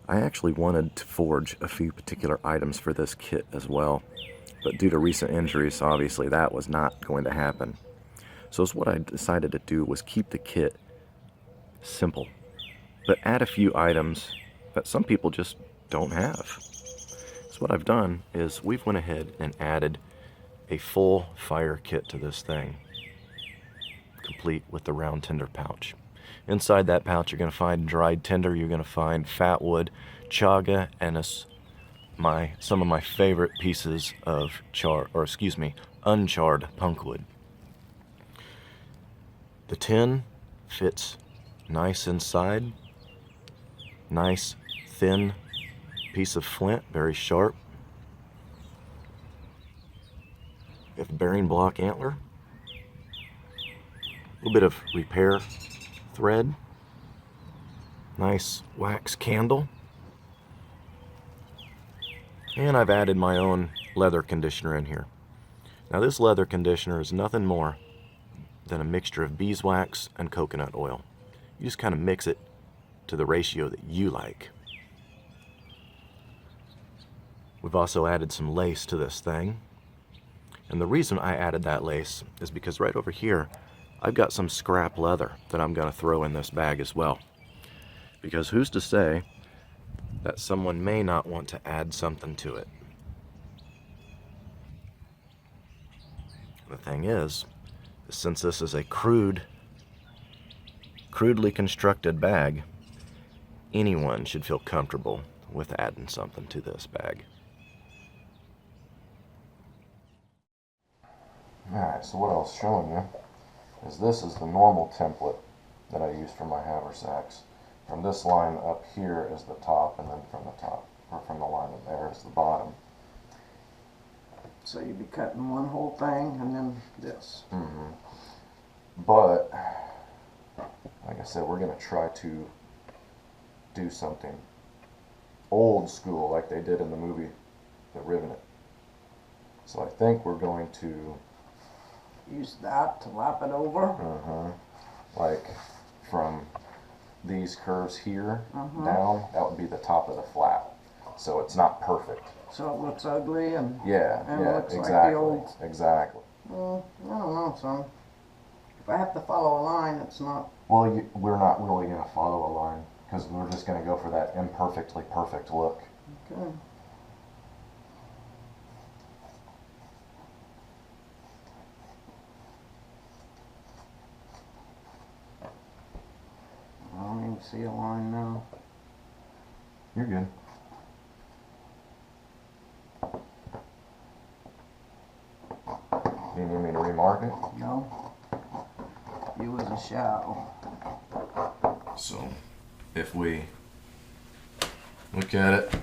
I actually wanted to forge a few particular items for this kit as well, but due to recent injuries, obviously that was not going to happen. So what I decided to do was keep the kit simple, but add a few items that some people just don't have. So what I've done is we've went ahead and added a full fire kit to this thing, complete with the round tinder pouch. Inside that pouch you're going to find dried tinder, you're going to find fat wood, chaga, and some of my favorite pieces of uncharred punkwood. The tin fits nice inside. Nice thin piece of flint, very sharp. We have bearing block antler. A little bit of repair thread. Nice wax candle. And I've added my own leather conditioner in here. Now this leather conditioner is nothing more than a mixture of beeswax and coconut oil. You just kind of mix it to the ratio that you like. We've also added some lace to this thing. And the reason I added that lace is because right over here, I've got some scrap leather that I'm going to throw in this bag as well. Because who's to say that someone may not want to add something to it? The thing is, since this is a crudely constructed bag, anyone should feel comfortable with adding something to this bag. Alright, so what I was showing you is this is the normal template that I use for my haversacks. From this line up here is the top, and then from the line up there is the bottom. So you'd be cutting one whole thing and then this. But, like I said, we're going to try to do something old school like they did in the movie The Revenant. So I think we're going to use that to lap it over. Like from these curves here down, that would be the top of the flap. So it's not perfect. So it looks ugly and yeah, it looks exactly, like the old. exactly. Well, I don't know, son. If I have to follow a line, it's not. Well, we're not really going to follow a line because we're just going to go for that imperfectly perfect look. Okay. I don't even see a line now. You're good. You need me to remark it? No. You was a shadow. So, if we look at it,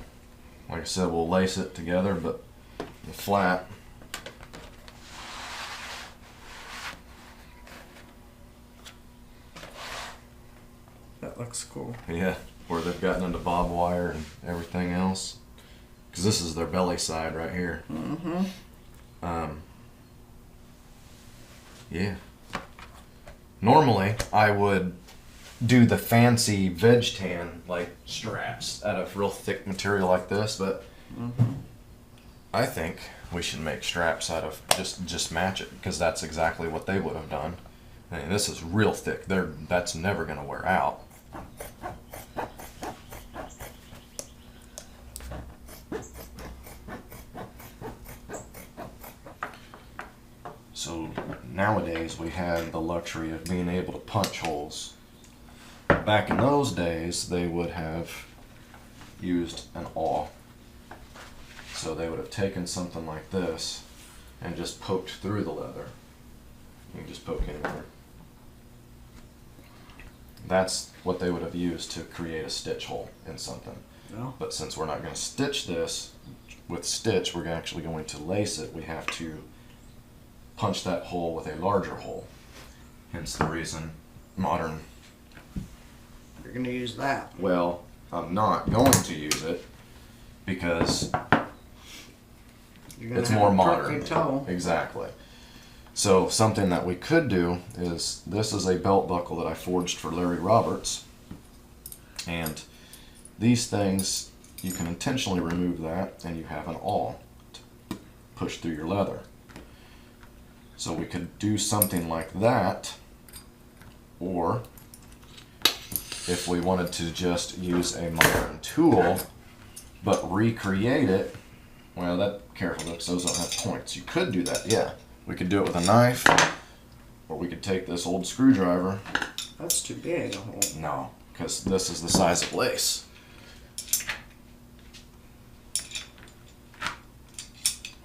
like I said, we'll lace it together, but the flat, That looks cool. yeah, where they've gotten into barbed wire and everything else, because this is their belly side right here. Yeah. Normally, I would do the fancy veg tan like straps out of real thick material like this, but I think we should make straps out of just match it, because that's exactly what they would have done. I mean, this is real thick. That's never going to wear out. So nowadays we have the luxury of being able to punch holes. Back in those days, they would have used an awl. So they would have taken something like this and just poked through the leather. You can just poke anywhere. That's what they would have used to create a stitch hole in something. Yeah. But since we're not going to stitch this with stitch, we're actually going to lace it. We have to punch that hole with a larger hole. Hence the reason modern. You're going to use that. Well, I'm not going to use it because it's more modern. Toe. Exactly. So something that we could do is, this is a belt buckle that I forged for Larry Roberts, and These things, you can intentionally remove that and you have an awl to push through your leather. So we could do something like that, or if we wanted to just use a modern tool but recreate it, well, careful, because those don't have points. You could do that, yeah. We could do it with a knife, or we could take this old screwdriver. That's too big a hole. No, because this is the size of lace.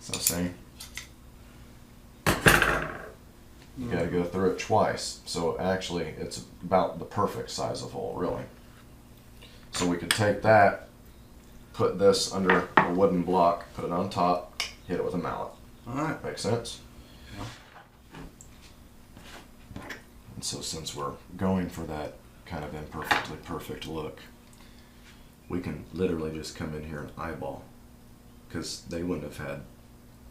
So see? You gotta go through it twice. So actually, it's about the perfect size of hole, really. So we could take that, put this under a wooden block, put it on top, hit it with a mallet. Alright. Make sense? Yeah. And so since we're going for that kind of imperfectly perfect look, we can literally just come in here and eyeball. Because they wouldn't have had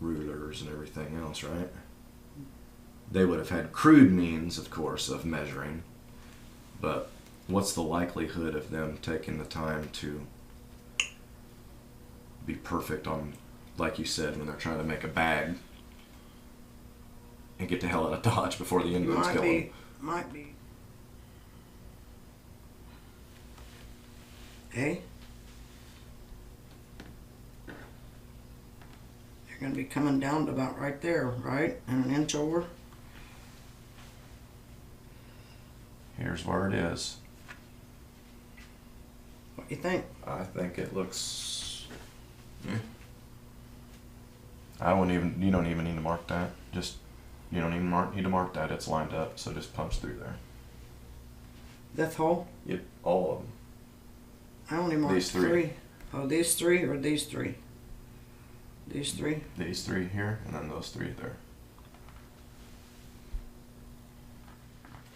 rulers and everything else, right? They would have had crude means, of course, of measuring. But what's the likelihood of them taking the time to be perfect on, like you said, when they're trying to make a bag and get the hell out of Dodge before the Indians kill them? Might be. Hey? You're going to be coming down to about right there, right? And an inch over? Here's where it is. What do you think? I think it looks... Yeah. You don't even need to mark that. You don't even need to mark that. It's lined up, so just punch through there. This hole? Yep, all of them. I only marked These three. Oh, these three or these three? These three? These three here, and then those three there.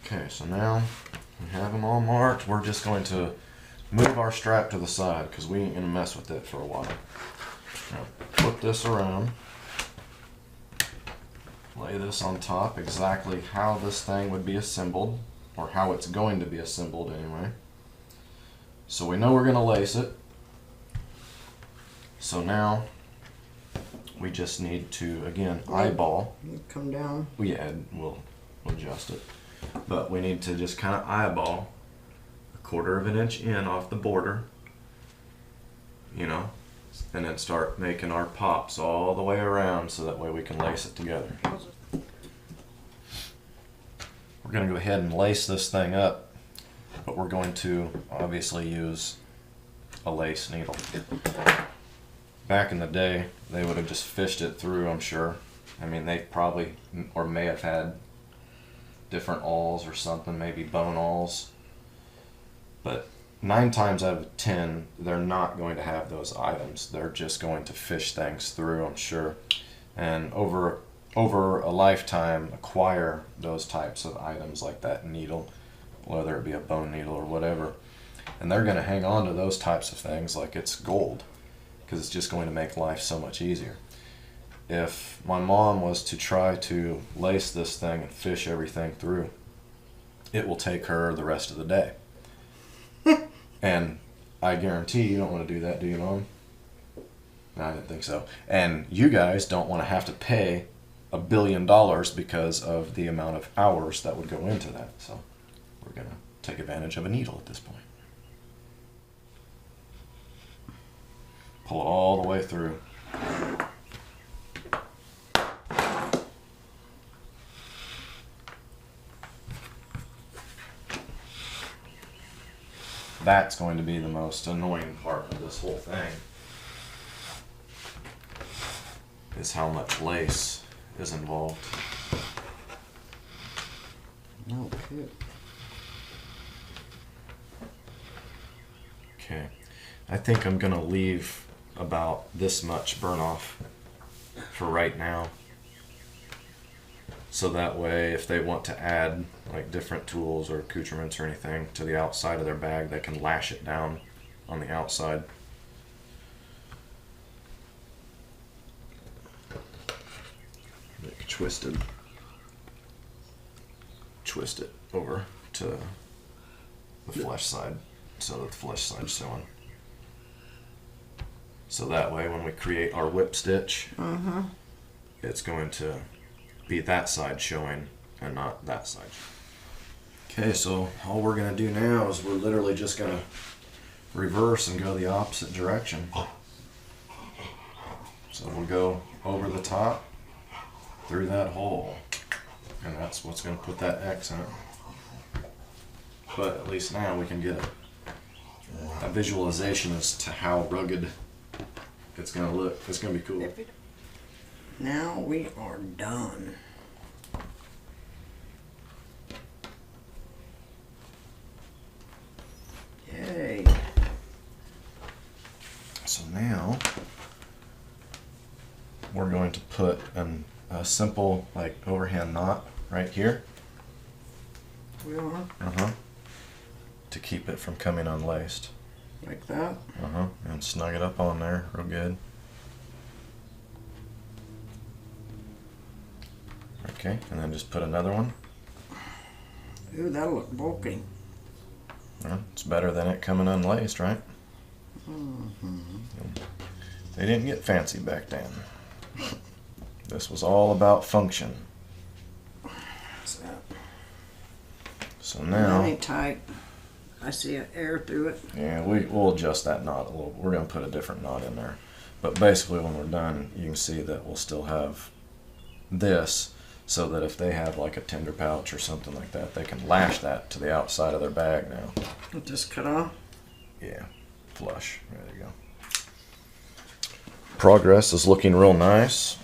Okay, so now we have them all marked. We're just going to move our strap to the side because we ain't going to mess with it for a while. Now, flip this around. Lay this on top, exactly how this thing would be assembled, or how it's going to be assembled anyway. So we know we're going to lace it. So now we just need to, again, eyeball. Come down. Yeah, we'll adjust it. But we need to just kind of eyeball 1/4 of an inch in off the border, and then start making our pops all the way around so that way we can lace it together. We're going to go ahead and lace this thing up, but we're going to obviously use a lace needle. Back in the day, they would have just fished it through, I'm sure. I mean, they probably, or may have had different awls or something, maybe bone awls. But 9 times out of 10, they're not going to have those items. They're just going to fish things through, I'm sure. And over a lifetime, acquire those types of items like that needle, whether it be a bone needle or whatever. And they're going to hang on to those types of things like it's gold, because it's just going to make life so much easier. If my mom was to try to lace this thing and fish everything through, it will take her the rest of the day. And I guarantee you don't want to do that, do you, Mom? No, I didn't think so. And you guys don't want to have to pay $1 billion because of the amount of hours that would go into that. So we're going to take advantage of a needle at this point. Pull it all the way through. That's going to be the most annoying part of this whole thing, is how much lace is involved. No kid. Okay, I think I'm gonna leave about this much burn off for right now, so that way if they want to add like different tools or accoutrements or anything to the outside of their bag, they can lash it down on the outside. Twist it over to the flesh side so that the flesh side's showing. So that way when we create our whip stitch, it's going to be that side showing and not that side. Okay, so all we're going to do now is we're literally just going to reverse and go the opposite direction. So we'll go over the top through that hole, and that's what's going to put that X in it. But at least now we can get a visualization as to how rugged it's going to look. It's going to be cool. Now we are done. Yay. So now we're going to put a simple like overhand knot right here. We are? To keep it from coming unlaced. Like that? And snug it up on there real good. Okay, and then just put another one. Ooh, that'll look bulky. It's better than it coming unlaced, right? They didn't get fancy back then. This was all about function. What's that? So now, That ain't tight. I see air through it. yeah, we'll adjust that knot a little. We're going to put a different knot in there. But basically when we're done, you can see that we'll still have this, so that if they have like a Tinder Pouch or something like that, they can lash that to the outside of their bag now. Just cut off? Yeah, flush. There you go. Progress is looking real nice.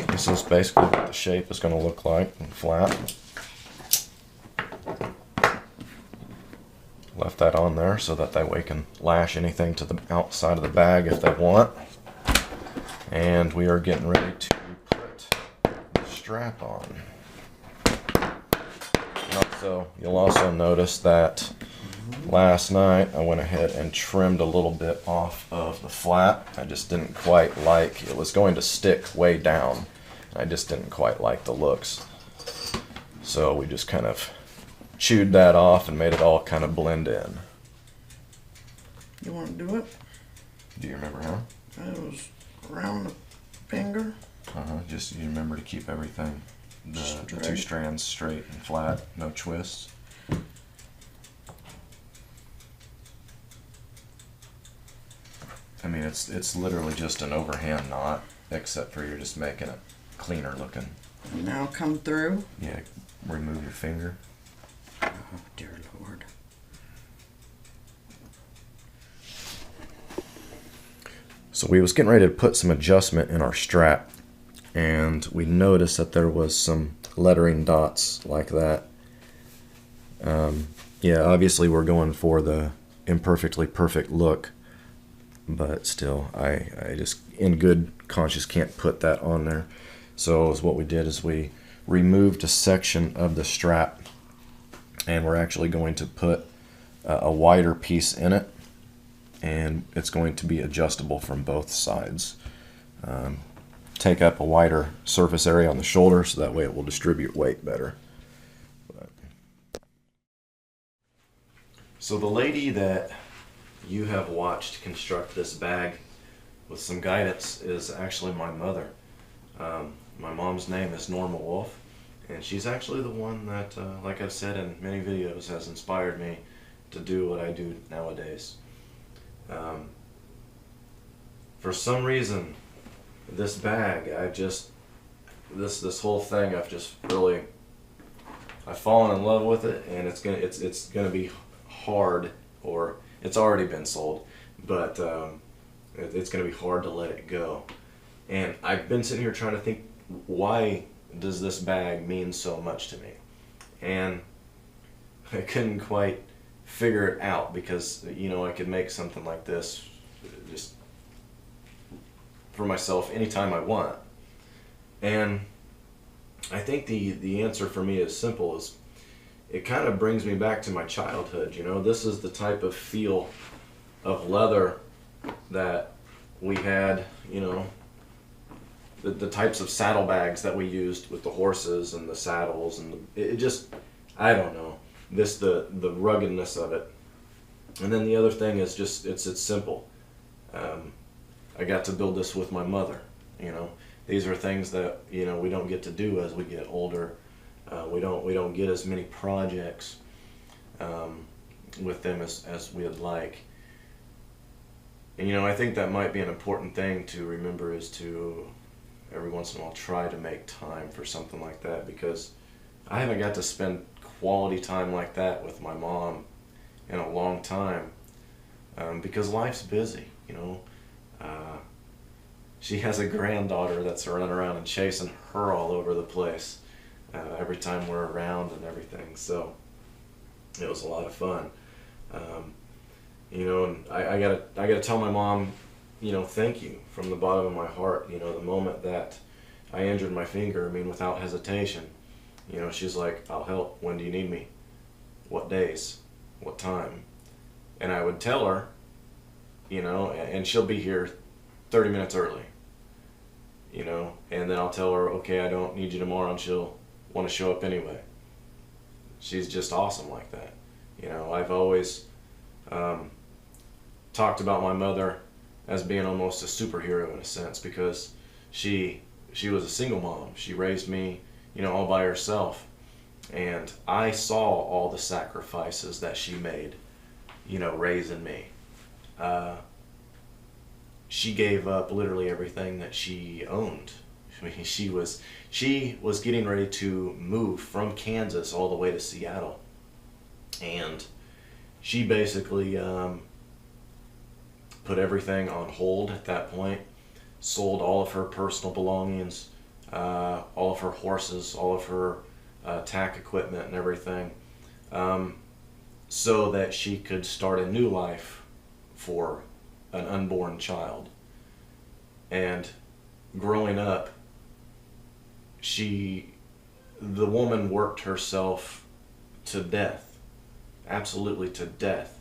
This is basically what the shape is going to look like, flat. Left that on there so that way can lash anything to the outside of the bag if they want. And we are getting ready to put the strap on. So you'll also notice that last night I went ahead and trimmed a little bit off of the flat. I just didn't quite like, it was going to stick way down. I just didn't quite like the looks. So we just kind of chewed that off and made it all kind of blend in. You want to do it? Do you remember how? It was around the finger. Just you remember to keep everything, the two strands straight and flat, no twists. I mean, it's literally just an overhand knot, except for you're just making it cleaner looking. Now come through. Yeah, remove your finger. Oh, dear Lord. So we was getting ready to put some adjustment in our strap, and we noticed that there was some lettering dots like that. Yeah, obviously we're going for the imperfectly perfect look, but still, I just in good conscience can't put that on there. So what we did is we removed a section of the strap, and we're actually going to put a wider piece in it, and it's going to be adjustable from both sides. Take up a wider surface area on the shoulder, so that way it will distribute weight better. So the lady that you have watched construct this bag with some guidance is actually my mother. My mom's name is Norma Wolfe, and she's actually the one that, like I've said in many videos, has inspired me to do what I do nowadays. For some reason, this bag, this whole thing, I've fallen in love with it, and it's gonna be hard, or it's already been sold, but it's gonna be hard to let it go. And I've been sitting here trying to think, why does this bag mean so much to me? And I couldn't quite figure it out, because I could make something like this just for myself anytime I want. And I think the answer for me is simple. Is it kind of brings me back to my childhood. This is the type of feel of leather that we had, the types of saddlebags that we used with the horses and the saddles, and it just, I don't know, the ruggedness of it. And then the other thing is just it's simple. I got to build this with my mother. You know, these are things that, you know, we don't get to do as we get older. We don't get as many projects with them as we'd like. And, you know, I think that might be an important thing to remember, is to every once in a while try to make time for something like that, because I haven't got to spend quality time like that with my mom in a long time, because life's busy, you know. She has a granddaughter that's running around and chasing her all over the place every time we're around and everything. So it was a lot of fun. You know, and I gotta tell my mom, you know, thank you from the bottom of my heart. You know, the moment that I injured my finger, I mean, without hesitation, you know, she's like, I'll help. When do you need me? What days? What time? And I would tell her, you know, and she'll be here 30 minutes early, you know, and then I'll tell her, okay, I don't need you tomorrow, and she'll want to show up anyway. She's just awesome like that. You know, I've always talked about my mother as being almost a superhero in a sense, because she was a single mom. She raised me, you know, all by herself, and I saw all the sacrifices that she made, you know, raising me. She gave up literally everything that she owned. I mean, she was getting ready to move from Kansas all the way to Seattle, and she basically put everything on hold at that point, sold all of her personal belongings, all of her horses, all of her tack equipment and everything, so that she could start a new life for an unborn child. And growing up, the woman worked herself to death, absolutely to death.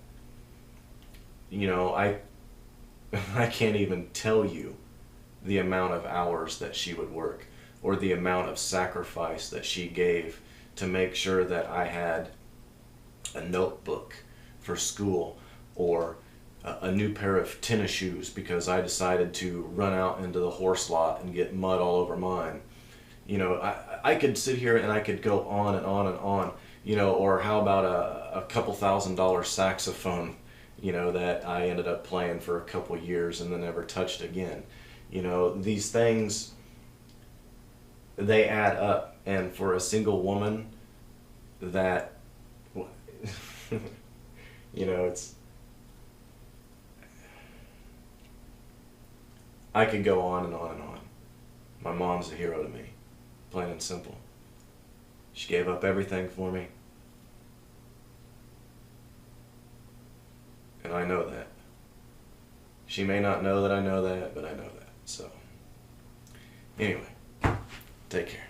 You know, I can't even tell you the amount of hours that she would work, or the amount of sacrifice that she gave to make sure that I had a notebook for school, or a new pair of tennis shoes because I decided to run out into the horse lot and get mud all over mine. You know, I could sit here and I could go on and on and on, you know, or how about a couple $1,000 saxophone, you know, that I ended up playing for a couple years and then never touched again. You know, these things, they add up, and for a single woman, that, you know, I could go on and on and on. My mom's a hero to me, plain and simple. She gave up everything for me, and I know that. She may not know that I know that, but I know that. So, anyway, take care.